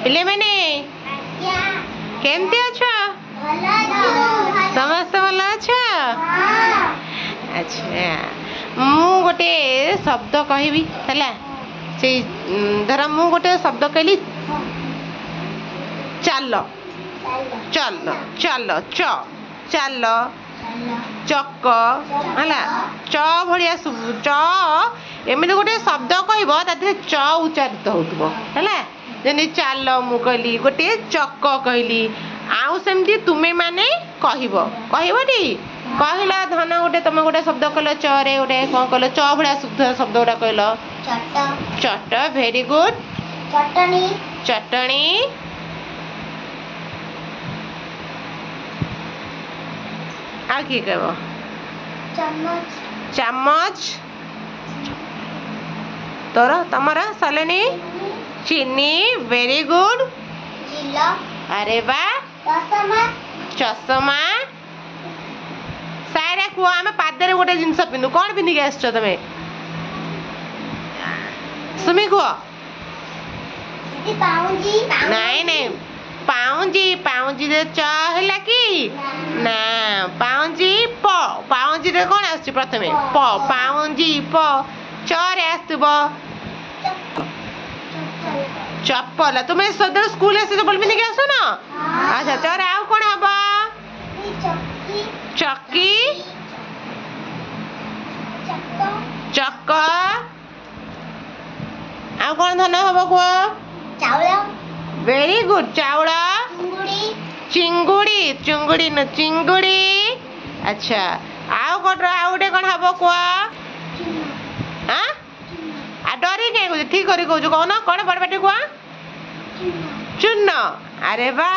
पिले मैंने केमती अच्छा समस्त भल अच्छा अच्छा मु गोटे शब्द कहबी है से धर मु गोटे शब्द कहली चल चल चल च चल चक है च भाया च एमती गोटे शब्द कह च उच्चारित होगा जमी चाल मु कहली गोटे चक कहली आउ सेमती तुमे माने कहबटी कहला धन गोटे तुम गोटे शब्द कहल चरे गोटे कौन कहल च भाया शुद्ध शब्द गोटा कहल चट भेरी गुड चटनी चटनी आ कि कह चम्मच तोर तमरा सालेनी चीनी वेरी गुड अरे बा चषमा सारे कुआ आम पादे गोटे जिनस पिंधु कौन पिंधिक आस तुम सुमी कुह नाई नहीं पाउंजी पाउंजी च है कि ना पाउंजी प पाउंजी रे कौन आस प्रथम प पाउंजी प चरे आसब चप्पल तुम सदर स्कूल आस चप्पल पिंधिक आस न अच्छा चर आउ कौन हम चक्की चक आउ कौन धन हम कह वेरी गुड चाउल चिंगुड़ी चिंगुड़ी न चिंगुड़ी अच्छा आउ गोटे कौन हम कह डरी कहीं ठीक कर कौन कौन बड़ बाटे कह चूर्ण अरे बा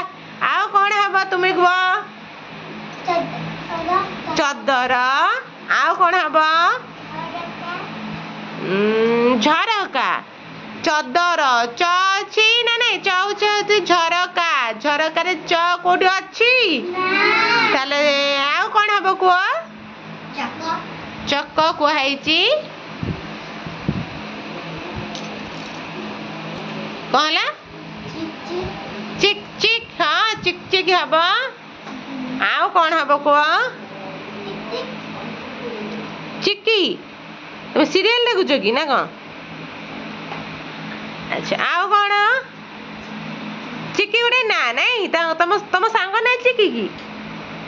आउ कौन हम तुम्हें कह चदर आउ कौन हम झरका चदर च अच्छी ना नहीं चौची झरका झरकार च कौटी अच्छी ताले आउ कौन हम कह चक कहुई कौन चिक चिक हाँ चिक चिक हम आउ कौन हम कह चिक्की तुम सीरियल देखुच कि ना कौन अच्छा आउ कौन चिक्की गोटे ना नहीं तुम तुम सांग ना चिक्की की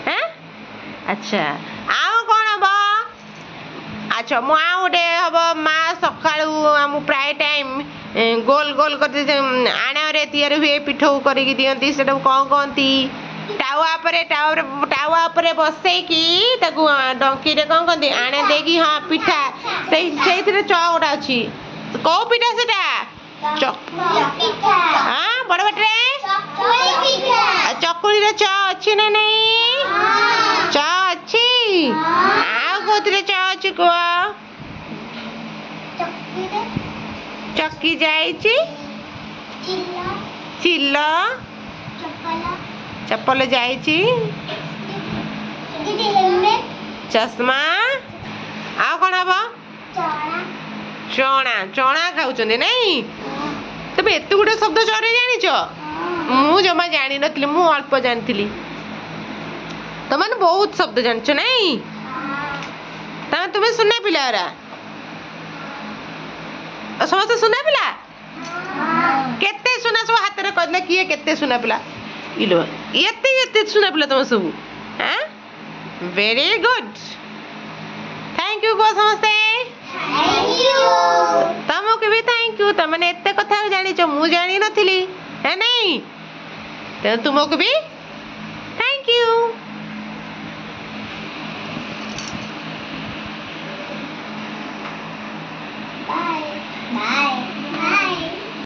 हाँ अच्छा आउ कौन हम अच्छा मु आउ गोटे हम माँ सका प्राय टाइम गोल गोल कर आण तैयारी हुए पिठू करके दिखती से कौन कहती टावा पर बसैकी डंकी रे कौन कहती आणे देकी हाँ पिठा से च गोटा अच्छी कौ पिठा से हाँ बड़ बटे चकुली रे च अच्छी ना नहीं च अच्छी आउ कौन च अच्छी कह चक्की जाइची चिल्ल चप्पल जाइची चश्मा आउ कौन हम चना चना खाऊं नहीं तुम एत गुटे शब्द चरे जान मु जमा जानी नी मु अल्प जानी तुम बहुत शब्द जानच नहीं तुम्हें सुना पिला समस्त सुना पिला केते सुना सब हाथ में कहले किए केते सुना पिला इलो ये सुना पिला तुम सब हाँ वेरी गुड थैंक यू को समस्ते तुमको भी थैंक यू तुमने एत कथा जानी मु जानी नथिली है नहीं तुमको भी थैंक यू।